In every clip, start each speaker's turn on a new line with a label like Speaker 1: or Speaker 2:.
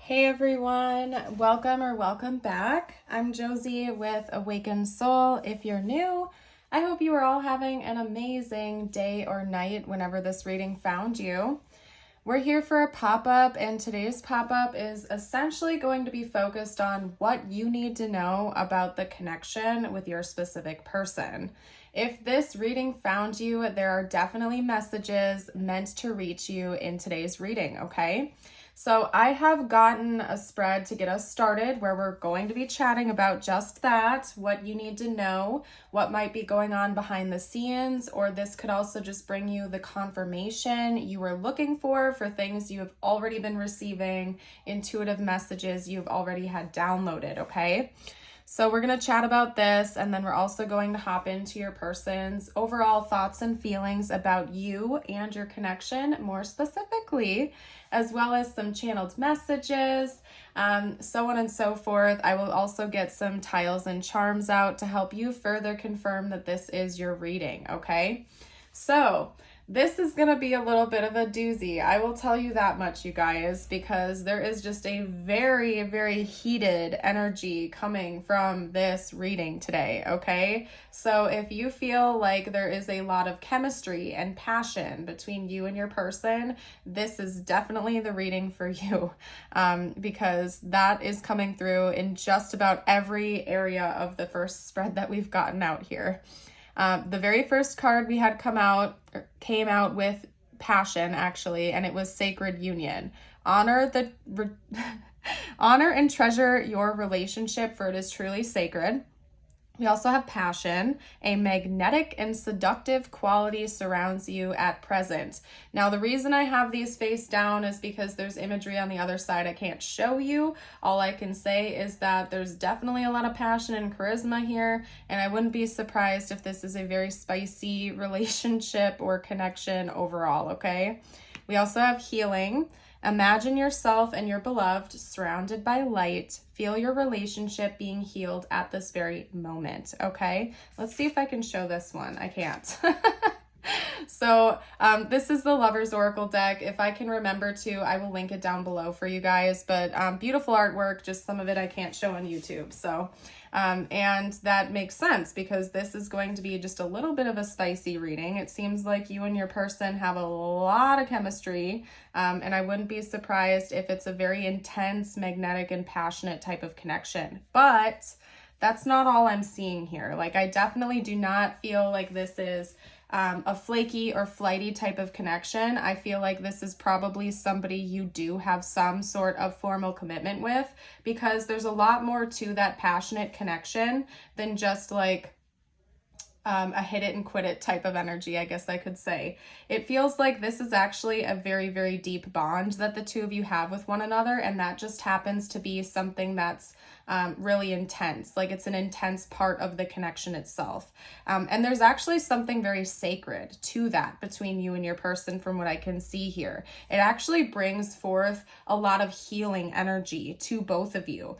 Speaker 1: Hey everyone, welcome back. I'm Josie with Awakened Soul. If you're new, I hope you are all having an amazing day or night whenever this reading found you. We're here for a pop-up, and today's pop-up is essentially going to be focused on what you need to know about the connection with your specific person. If this reading found you, there are definitely messages meant to reach you in today's reading, okay? So I have gotten a spread to get us started where we're going to be chatting about just that, what you need to know, what might be going on behind the scenes, or this could also just bring you the confirmation you were looking for things you have already been receiving, intuitive messages you've already had downloaded, okay? So we're going to chat about this, and then we're also going to hop into your person's overall thoughts and feelings about you and your connection more specifically, as well as some channeled messages, so on and so forth. I will also get some tiles and charms out to help you further confirm that this is your reading, okay? So this is going to be a little bit of a doozy. I will tell you that much, you guys, because there is just a very, very heated energy coming from this reading today, okay? So if you feel like there is a lot of chemistry and passion between you and your person, this is definitely the reading for you, because that is coming through in just about every area of the first spread that we've gotten out here. The very first card we had came out with passion, actually, and it was sacred union. Honor and treasure your relationship, for it is truly sacred. We also have passion. A magnetic and seductive quality surrounds you at present. Now, the reason I have these face down is because there's imagery on the other side I can't show you. All I can say is that there's definitely a lot of passion and charisma here, and I wouldn't be surprised if this is a very spicy relationship or connection overall, okay? We also have healing. Imagine yourself and your beloved surrounded by light. Feel your relationship being healed at this very moment, okay? Let's see if I can show this one. I can't. So this is the Lover's Oracle deck. If I can remember to, I will link it down below for you guys. But beautiful artwork, just some of it I can't show on YouTube. So, and that makes sense because this is going to be just a little bit of a spicy reading. It seems like you and your person have a lot of chemistry, and I wouldn't be surprised if it's a very intense, magnetic, and passionate type of connection. But that's not all I'm seeing here. Like, I definitely do not feel like this is a flaky or flighty type of connection. I feel like this is probably somebody you do have some sort of formal commitment with, because there's a lot more to that passionate connection than just like a hit it and quit it type of energy, I guess I could say. It feels like this is actually a very, very deep bond that the two of you have with one another, and that just happens to be something that's really intense. Like, it's an intense part of the connection itself. And there's actually something very sacred to that between you and your person from what I can see here. It actually brings forth a lot of healing energy to both of you.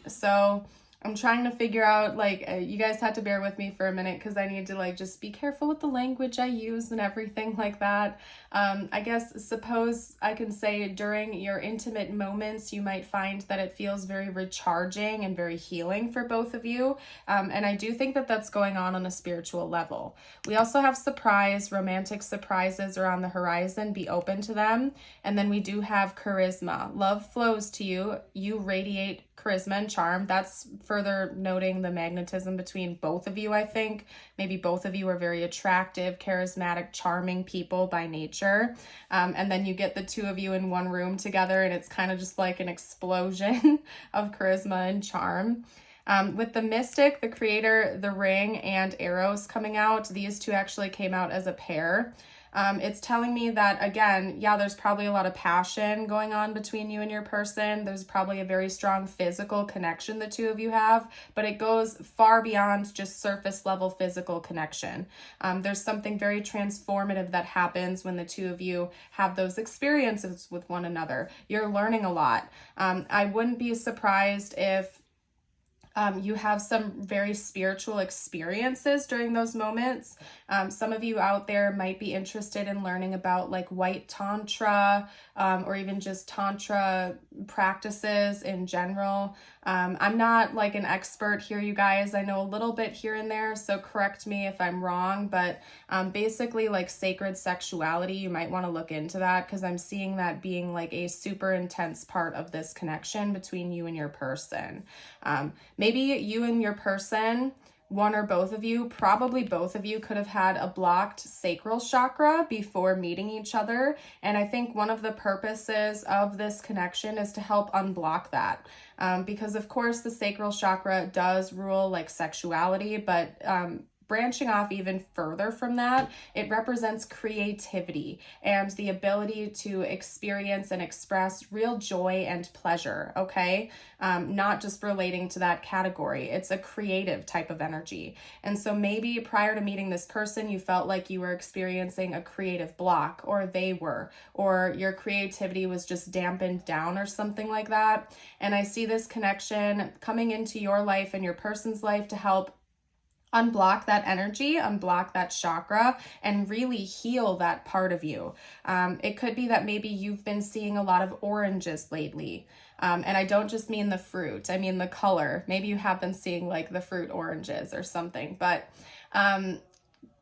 Speaker 1: So I'm trying to figure out, like, you guys had to bear with me for a minute because I need to, like, just be careful with the language I use and everything like that. Suppose I can say during your intimate moments, you might find that it feels very recharging and very healing for both of you. And I do think that that's going on a spiritual level. We also have surprise. Romantic surprises are on the horizon. Be open to them. And then we do have charisma. Love flows to you. You radiate charisma and charm. That's further noting the magnetism between both of you, I think. Maybe both of you are very attractive, charismatic, charming people by nature. And then you get the two of you in one room together, and it's kind of just like an explosion of charisma and charm. With the Mystic, the Creator, the Ring, and Eros coming out, these two actually came out as a pair. It's telling me that, again, yeah, there's probably a lot of passion going on between you and your person. There's probably a very strong physical connection the two of you have, but it goes far beyond just surface level physical connection. There's something very transformative that happens when the two of you have those experiences with one another. You're learning a lot. I wouldn't be surprised if You have some very spiritual experiences during those moments. Some of you out there might be interested in learning about like white tantra, or even just tantra practices in general. I'm not like an expert here, you guys. I know a little bit here and there, so correct me if I'm wrong, but basically like sacred sexuality, you might want to look into that, because I'm seeing that being like a super intense part of this connection between you and your person. Maybe you and your person, one or both of you, probably both of you, could have had a blocked sacral chakra before meeting each other. And I think one of the purposes of this connection is to help unblock that. Because of course the sacral chakra does rule like sexuality, but branching off even further from that, it represents creativity and the ability to experience and express real joy and pleasure, okay? Not just relating to that category. It's a creative type of energy. And so maybe prior to meeting this person, you felt like you were experiencing a creative block, or they were, or your creativity was just dampened down or something like that. And I see this connection coming into your life and your person's life to help unblock that energy, unblock that chakra, and really heal that part of you. It could be that maybe you've been seeing a lot of oranges lately. And I don't just mean the fruit, I mean the color. Maybe you have been seeing like the fruit oranges or something, but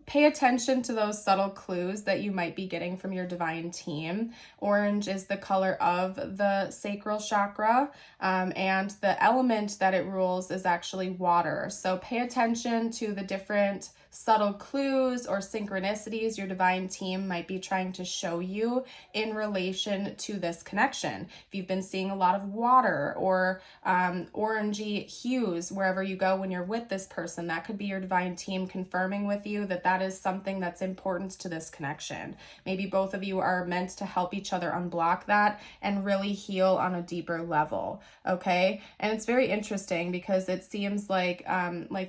Speaker 1: pay attention to those subtle clues that you might be getting from your divine team. Orange is the color of the sacral chakra, and the element that it rules is actually water. So pay attention to the different subtle clues or synchronicities your divine team might be trying to show you in relation to this connection. If you've been seeing a lot of water or orangey hues wherever you go when you're with this person, that could be your divine team confirming with you that that is something that's important to this connection. Maybe both of you are meant to help each other unblock that and really heal on a deeper level, okay? And it's very interesting because it seems like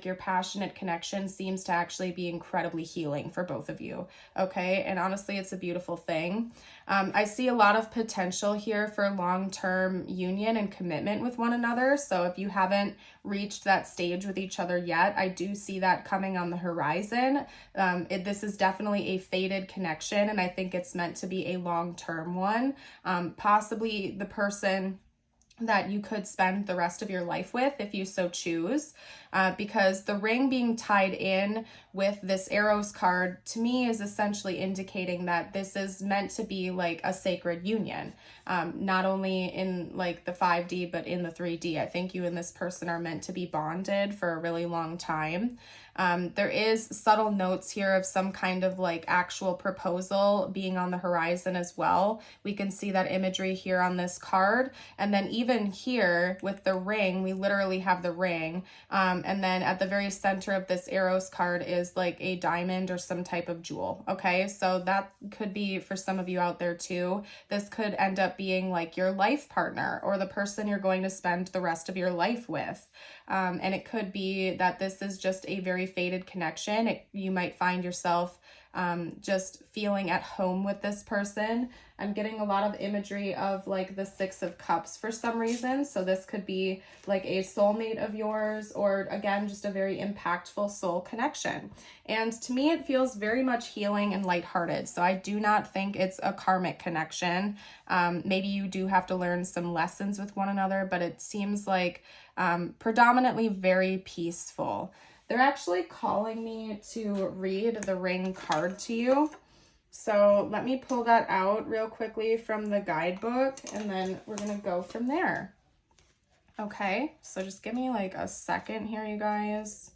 Speaker 1: your passionate connection seems to actually be incredibly healing for both of you, okay? And honestly, it's a beautiful thing. I see a lot of potential here for long-term union and commitment with one another. So if you haven't reached that stage with each other yet, I do see that coming on the horizon. This is definitely a fated connection, and I think it's meant to be a long-term one. Possibly the person that you could spend the rest of your life with if you so choose, because the ring being tied in with this Eros card to me is essentially indicating that this is meant to be like a sacred union, not only in like the 5D but in the 3D. I think you and this person are meant to be bonded for a really long time. There is subtle notes here of some kind of like actual proposal being on the horizon as well. We can see that imagery here on this card. And then even here with the ring, we literally have the ring. And then at the very center of this Eros card is like a diamond or some type of jewel. Okay, so that could be for some of you out there too. This could end up being like your life partner or the person you're going to spend the rest of your life with. And it could be that this is just a very fated connection. You might find yourself just feeling at home with this person. I'm getting a lot of imagery of like the 6 of Cups for some reason. So this could be like a soulmate of yours, or again, just a very impactful soul connection. And to me, it feels very much healing and lighthearted. So I do not think it's a karmic connection. Maybe you do have to learn some lessons with one another, but it seems like predominantly very peaceful. They're actually calling me to read the ring card to you. So let me pull that out real quickly from the guidebook, and then we're going to go from there. Okay, so just give me like a second here, you guys.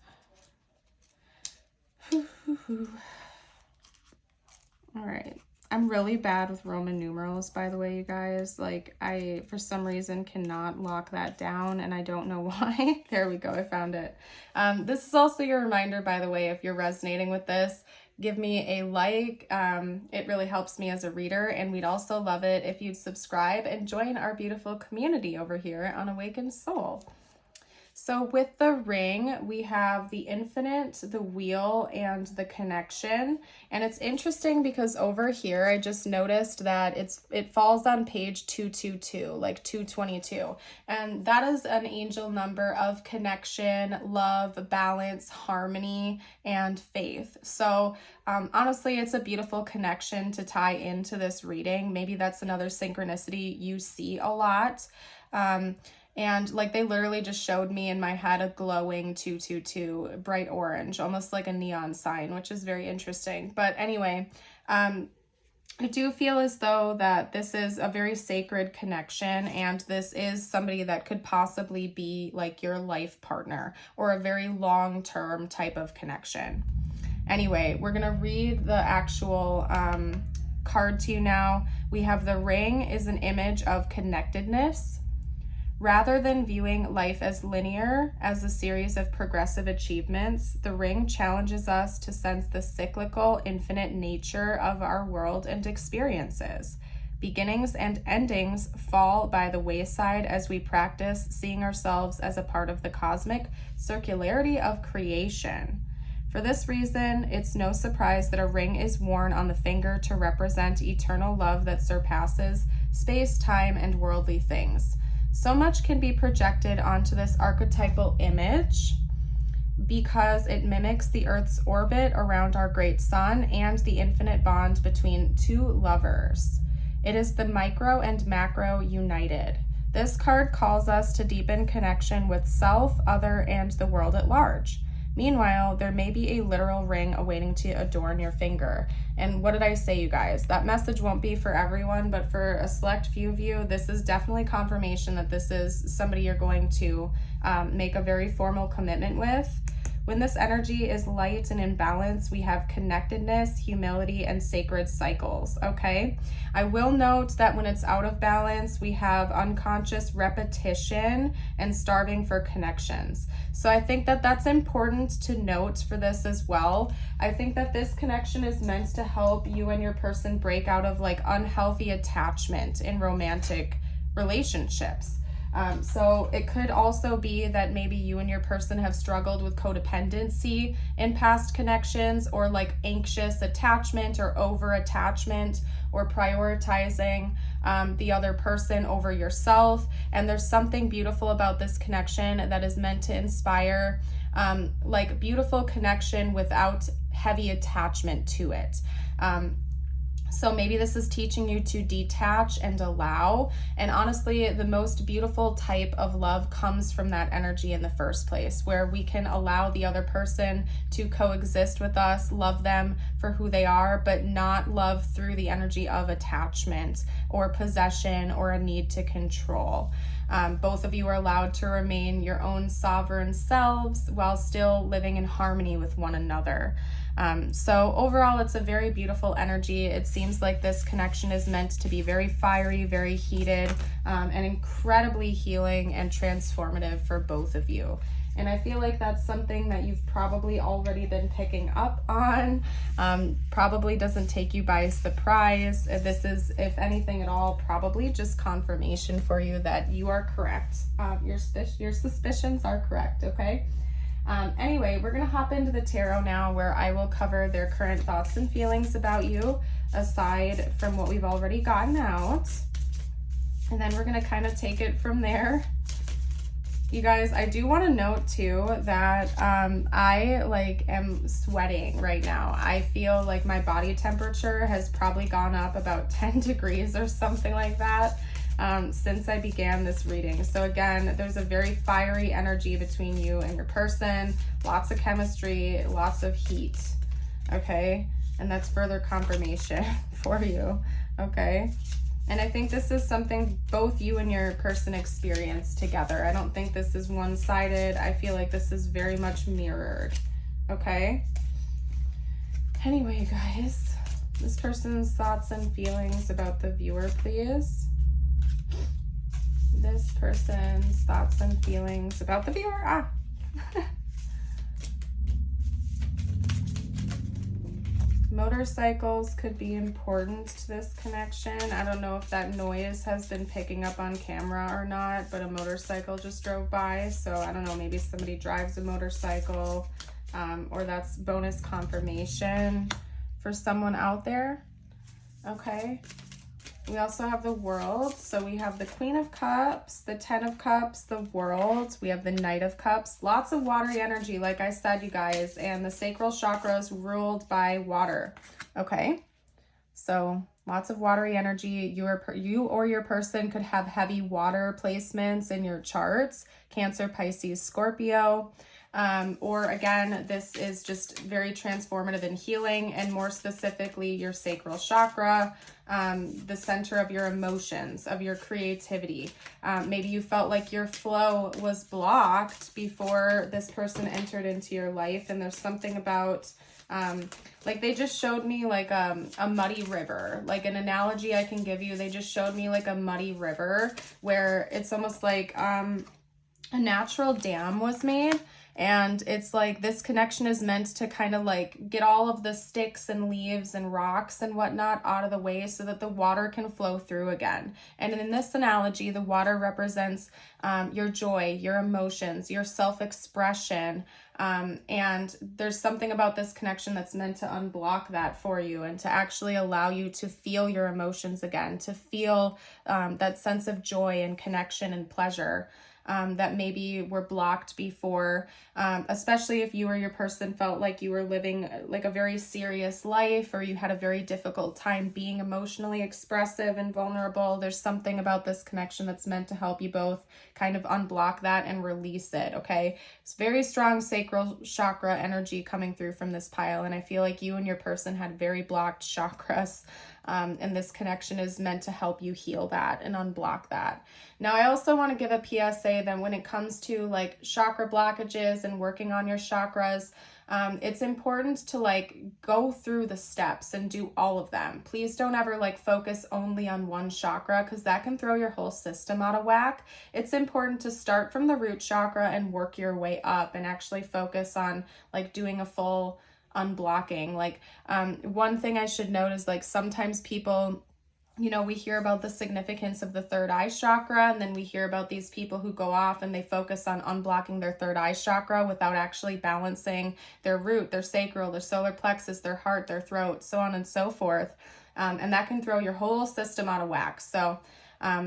Speaker 1: All right. I'm really bad with Roman numerals, by the way, you guys. Like, I, for some reason, cannot lock that down, and I don't know why. There we go, I found it. This is also your reminder, by the way, if you're resonating with this, give me a like. It really helps me as a reader, and we'd also love it if you'd subscribe and join our beautiful community over here on Awakened Soul. So with the ring, we have the infinite, the wheel, and the connection. And it's interesting because over here, I just noticed that it falls on page 222, like 222. And that is an angel number of connection, love, balance, harmony, and faith. So honestly, it's a beautiful connection to tie into this reading. Maybe that's another synchronicity you see a lot. And like they literally just showed me in my head a glowing 222, bright orange, almost like a neon sign, which is very interesting. But anyway, I do feel as though that this is a very sacred connection, and this is somebody that could possibly be like your life partner or a very long-term type of connection. Anyway, we're going to read the actual card to you now. We have the ring is an image of connectedness. Rather than viewing life as linear, as a series of progressive achievements, the ring challenges us to sense the cyclical, infinite nature of our world and experiences. Beginnings and endings fall by the wayside as we practice seeing ourselves as a part of the cosmic circularity of creation. For this reason, it's no surprise that a ring is worn on the finger to represent eternal love that surpasses space, time, and worldly things. So much can be projected onto this archetypal image because it mimics the Earth's orbit around our great sun and the infinite bond between two lovers. It is the micro and macro united. This card calls us to deepen connection with self, other, and the world at large. Meanwhile, there may be a literal ring awaiting to adorn your finger. And what did I say, you guys? That message won't be for everyone, but for a select few of you, this is definitely confirmation that this is somebody you're going to make a very formal commitment with. When this energy is light and in balance, we have connectedness, humility, and sacred cycles, okay? I will note that when it's out of balance, we have unconscious repetition and starving for connections. So I think that that's important to note for this as well. I think that this connection is meant to help you and your person break out of like unhealthy attachment in romantic relationships. So it could also be that maybe you and your person have struggled with codependency in past connections, or like anxious attachment or over attachment, or prioritizing the other person over yourself. And there's something beautiful about this connection that is meant to inspire like beautiful connection without heavy attachment to it. So maybe this is teaching you to detach and allow. And honestly, the most beautiful type of love comes from that energy in the first place, where we can allow the other person to coexist with us, love them for who they are, but not love through the energy of attachment or possession or a need to control. Both of you are allowed to remain your own sovereign selves while still living in harmony with one another. So overall, it's a very beautiful energy. It seems like this connection is meant to be very fiery, very heated, and incredibly healing and transformative for both of you. And I feel like that's something that you've probably already been picking up on. Probably doesn't take you by surprise. This is, if anything at all, probably just confirmation for you that you are correct. Your suspicions are correct, okay? Anyway, we're going to hop into the tarot now, where I will cover their current thoughts and feelings about you, aside from what we've already gotten out. And then we're going to kind of take it from there. You guys, I do want to note too that I am sweating right now. I feel like my body temperature has probably gone up about 10 degrees or something like that since I began this reading. So again, there's a very fiery energy between you and your person, lots of chemistry, lots of heat, okay? And that's further confirmation for you, okay? And I think this is something both you and your person experience together. I don't think this is one-sided. I feel like this is very much mirrored, okay? Anyway, you guys, this person's thoughts and feelings about the viewer, please. This person's thoughts and feelings about the viewer. Motorcycles could be important to this connection. I don't know if that noise has been picking up on camera or not, but a motorcycle just drove by. So I don't know, maybe somebody drives a motorcycle, or that's bonus confirmation for someone out there. Okay. We also have the World. So we have the Queen of Cups, the Ten of Cups, the World. We have the Knight of Cups. Lots of watery energy, like I said, you guys. And the sacral chakra is ruled by water. Okay. So lots of watery energy. You or your person could have heavy water placements in your charts. Cancer, Pisces, Scorpio. Or again, this is just very transformative and healing, and more specifically your sacral chakra, the center of your emotions, of your creativity. Maybe you felt like your flow was blocked before this person entered into your life, and there's something about, like they just showed me like a muddy river, like an analogy I can give you. They just showed me like a muddy river where it's almost like a natural dam was made. And it's like this connection is meant to kind of like get all of the sticks and leaves and rocks and whatnot out of the way so that the water can flow through again. And in this analogy, the water represents your joy, your emotions, your self-expression. And there's something about this connection that's meant to unblock that for you and to actually allow you to feel your emotions again, to feel that sense of joy and connection and pleasure. That maybe were blocked before, especially if you or your person felt like you were living like a very serious life, or you had a very difficult time being emotionally expressive and vulnerable. There's something about this connection that's meant to help you both kind of unblock that and release it, okay? It's very strong sacral chakra energy coming through from this pile, and I feel like you and your person had very blocked chakras. And this connection is meant to help you heal that and unblock that. Now, I also want to give a PSA that when it comes to like chakra blockages and working on your chakras, it's important to like go through the steps and do all of them. Please don't ever like focus only on one chakra, because that can throw your whole system out of whack. It's important to start from the root chakra and work your way up and actually focus on like doing a full unblocking. Like one thing I should note is like sometimes people, you know, we hear about the significance of the third eye chakra, and then we hear about these people who go off and they focus on unblocking their third eye chakra without actually balancing their root, their sacral, their solar plexus, their heart, their throat, so on and so forth. And that can throw your whole system out of whack. So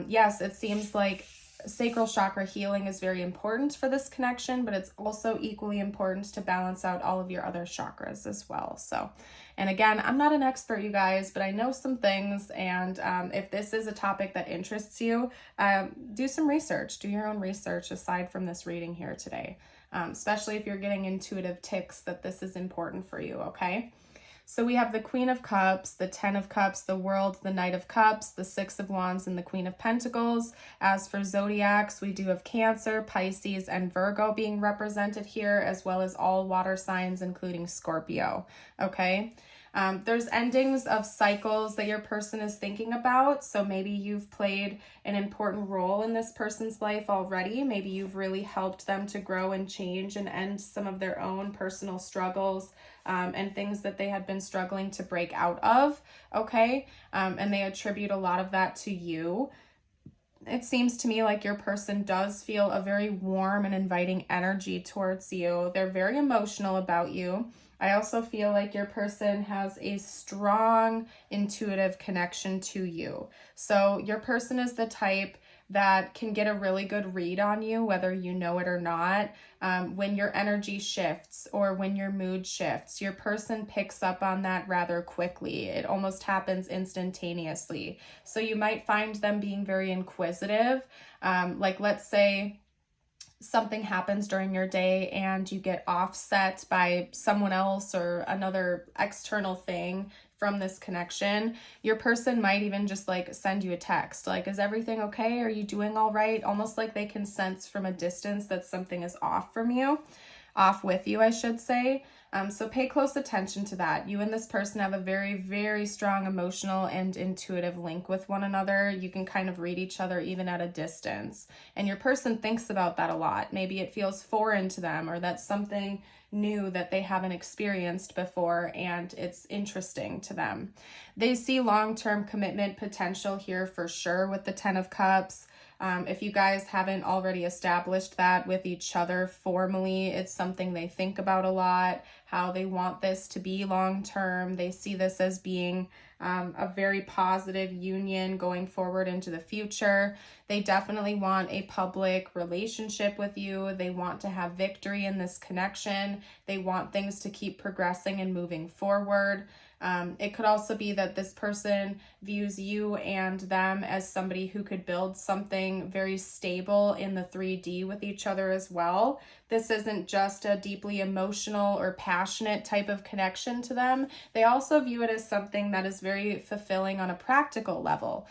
Speaker 1: yes, it seems like sacral chakra healing is very important for this connection, but it's also equally important to balance out all of your other chakras as well. So, and again, I'm not an expert, you guys, but I know some things. And if this is a topic that interests you, do some research, do your own research aside from this reading here today, especially if you're getting intuitive ticks that this is important for you, okay? So we have the Queen of Cups, the Ten of Cups, the World, the Knight of Cups, the Six of Wands, and the Queen of Pentacles. As for zodiacs, we do have Cancer, Pisces, and Virgo being represented here, as well as all water signs, including Scorpio, okay? There's endings of cycles that your person is thinking about. So maybe you've played an important role in this person's life already. Maybe you've really helped them to grow and change and end some of their own personal struggles and things that they had been struggling to break out of, okay? And they attribute a lot of that to you. It seems to me like your person does feel a very warm and inviting energy towards you. They're very emotional about you. I also feel like your person has a strong intuitive connection to you. So your person is the type that can get a really good read on you, whether you know it or not. When your energy shifts or when your mood shifts, your person picks up on that rather quickly. It almost happens instantaneously. So you might find them being very inquisitive. Like let's say something happens during your day and you get offset by someone else or another external thing from this connection, your person might even just like send you a text like, is everything okay? Are you doing all right? Almost like they can sense from a distance that something is off from you. off with you, I should say. So pay close attention to that. You and this person have a very, very strong emotional and intuitive link with one another. You can kind of read each other even at a distance. And your person thinks about that a lot. Maybe it feels foreign to them, or that's something new that they haven't experienced before and it's interesting to them. They see long-term commitment potential here for sure with the 10 of Cups. If you guys haven't already established that with each other formally, it's something they think about a lot, how they want this to be long-term. They see this as being a very positive union going forward into the future. They definitely want a public relationship with you. They want to have victory in this connection. They want things to keep progressing and moving forward. It could also be that this person views you and them as somebody who could build something very stable in the 3D with each other as well. This isn't just a deeply emotional or passionate type of connection to them. They also view it as something that is very fulfilling on a practical level,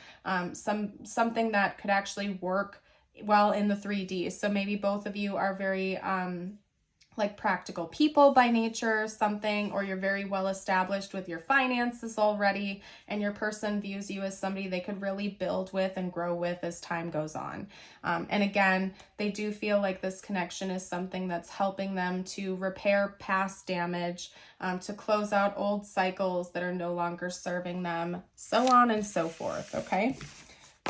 Speaker 1: something that could actually work well in the 3D. So maybe both of you are very like practical people by nature or something, or you're very well established with your finances already, and your person views you as somebody they could really build with and grow with as time goes on. And again, they do feel like this connection is something that's helping them to repair past damage, to close out old cycles that are no longer serving them, so on and so forth, okay?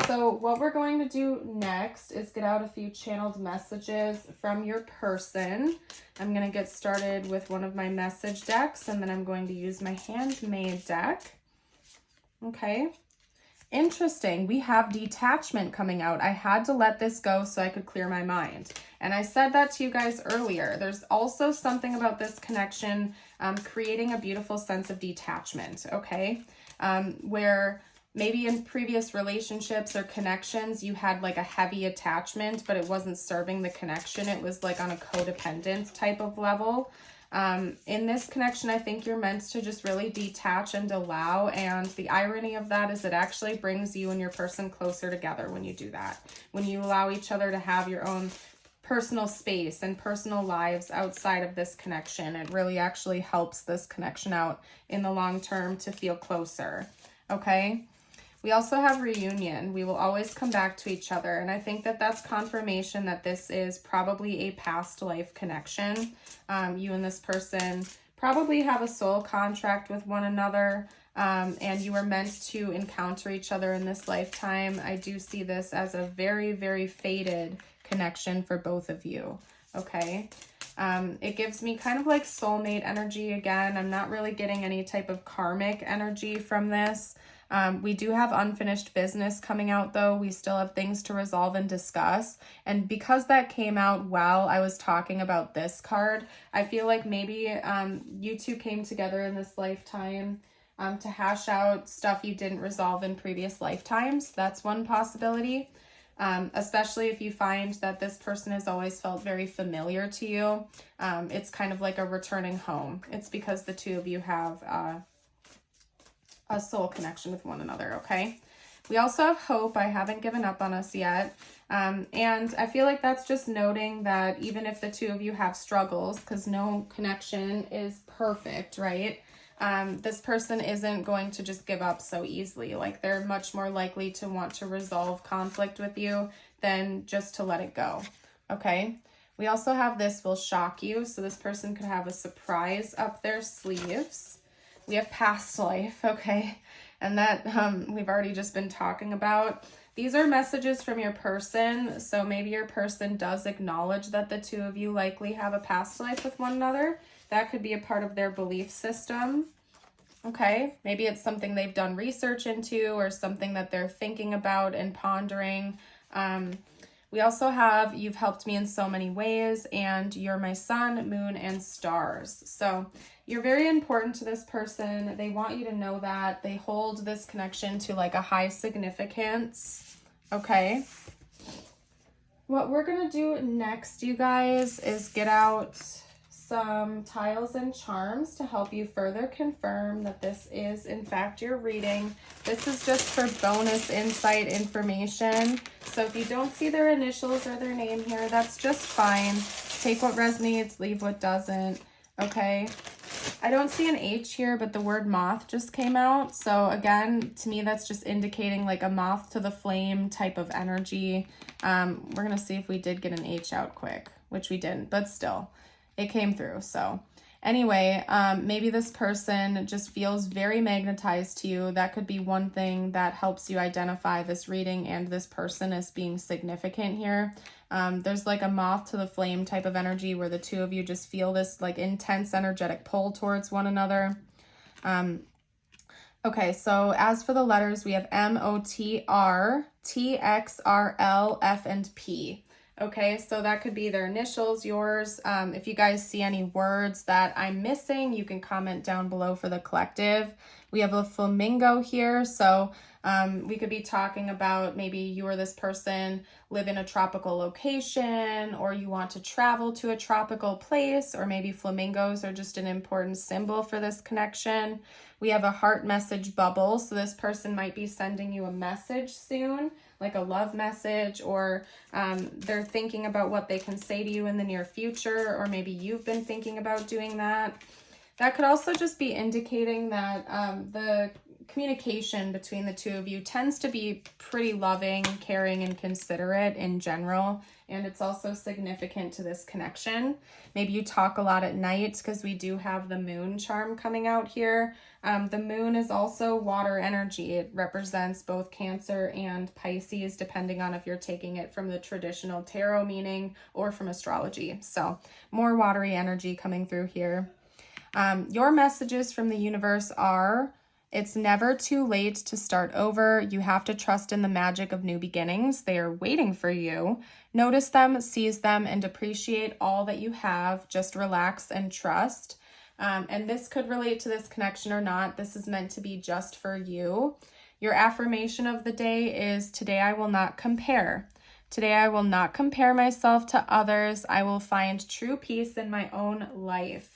Speaker 1: So what we're going to do next is get out a few channeled messages from your person. I'm going to get started with one of my message decks, and then I'm going to use my handmade deck. Okay. Interesting. We have detachment coming out. I had to let this go so I could clear my mind. And I said that to you guys earlier. There's also something about this connection creating a beautiful sense of detachment, okay? Where maybe in previous relationships or connections, you had like a heavy attachment, but it wasn't serving the connection. It was like on a codependent type of level. In this connection, I think you're meant to just really detach and allow. And the irony of that is it actually brings you and your person closer together when you do that. When you allow each other to have your own personal space and personal lives outside of this connection, it really actually helps this connection out in the long term to feel closer. Okay. We also have reunion. We will always come back to each other. And I think that that's confirmation that this is probably a past life connection. You and this person probably have a soul contract with one another, and you were meant to encounter each other in this lifetime. I do see this as a very, very fated connection for both of you. Okay. It gives me kind of like soulmate energy again. I'm not really getting any type of karmic energy from this. We do have unfinished business coming out though. We still have things to resolve and discuss. And because that came out while I was talking about this card, I feel like maybe you two came together in this lifetime to hash out stuff you didn't resolve in previous lifetimes. That's one possibility. Especially if you find that this person has always felt very familiar to you. It's kind of like a returning home. It's because the two of you have a soul connection with one another, okay? We also have hope. I haven't given up on us yet. And I feel like that's just noting that even if the two of you have struggles, because no connection is perfect, right? This person isn't going to just give up so easily. Like they're much more likely to want to resolve conflict with you than just to let it go, okay? We also have this will shock you. So this person could have a surprise up their sleeves. We have past life, okay? And that we've already just been talking about. These are messages from your person. So maybe your person does acknowledge that the two of you likely have a past life with one another. That could be a part of their belief system, okay? Maybe it's something they've done research into or something that they're thinking about and pondering. We also have, you've helped me in so many ways, and you're my sun, moon, and stars. So you're very important to this person. They want you to know that. They hold this connection to like a high significance, okay? What we're going to do next, you guys, is get out some tiles and charms to help you further confirm that this is in fact your reading. This is just for bonus insight information. So if you don't see their initials or their name here, that's just fine. Take what resonates, leave what doesn't. Okay. I don't see an H here, but the word moth just came out. So again, to me, that's just indicating like a moth to the flame type of energy. We're going to see if we did get an H out quick, which we didn't, but still it came through. So anyway, maybe this person just feels very magnetized to you. That could be one thing that helps you identify this reading and this person as being significant here. There's like a moth to the flame type of energy where the two of you just feel this like intense energetic pull towards one another. Okay, so as for the letters, we have M, O, T, R, T, X, R, L, F, and P. Okay, so that could be their initials, yours. If you guys see any words that I'm missing, you can comment down below for the collective. We have a flamingo here, so we could be talking about maybe you or this person live in a tropical location, or you want to travel to a tropical place, or maybe flamingos are just an important symbol for this connection. We have a heart message bubble, so this person might be sending you a message soon, like a love message, or they're thinking about what they can say to you in the near future, or maybe you've been thinking about doing that. That could also just be indicating that the communication between the two of you tends to be pretty loving, caring, and considerate in general, and it's also significant to this connection. Maybe you talk a lot at night because we do have the moon charm coming out here. The moon is also water energy. It represents both Cancer and Pisces, depending on if you're taking it from the traditional tarot meaning or from astrology. So more watery energy coming through here. Your messages from the universe are: it's never too late to start over. You have to trust in the magic of new beginnings. They are waiting for you. Notice them, seize them, and appreciate all that you have. Just relax and trust. And this could relate to this connection or not. This is meant to be just for you. Your affirmation of the day is: today I will not compare. Today I will not compare myself to others. I will find true peace in my own life.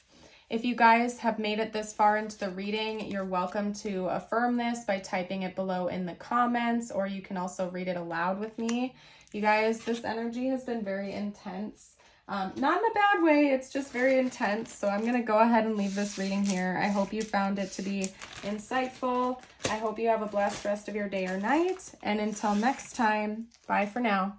Speaker 1: If you guys have made it this far into the reading, you're welcome to affirm this by typing it below in the comments, or you can also read it aloud with me. You guys, this energy has been very intense. Not in a bad way, it's just very intense. So I'm going to go ahead and leave this reading here. I hope you found it to be insightful. I hope you have a blessed rest of your day or night. And until next time, bye for now.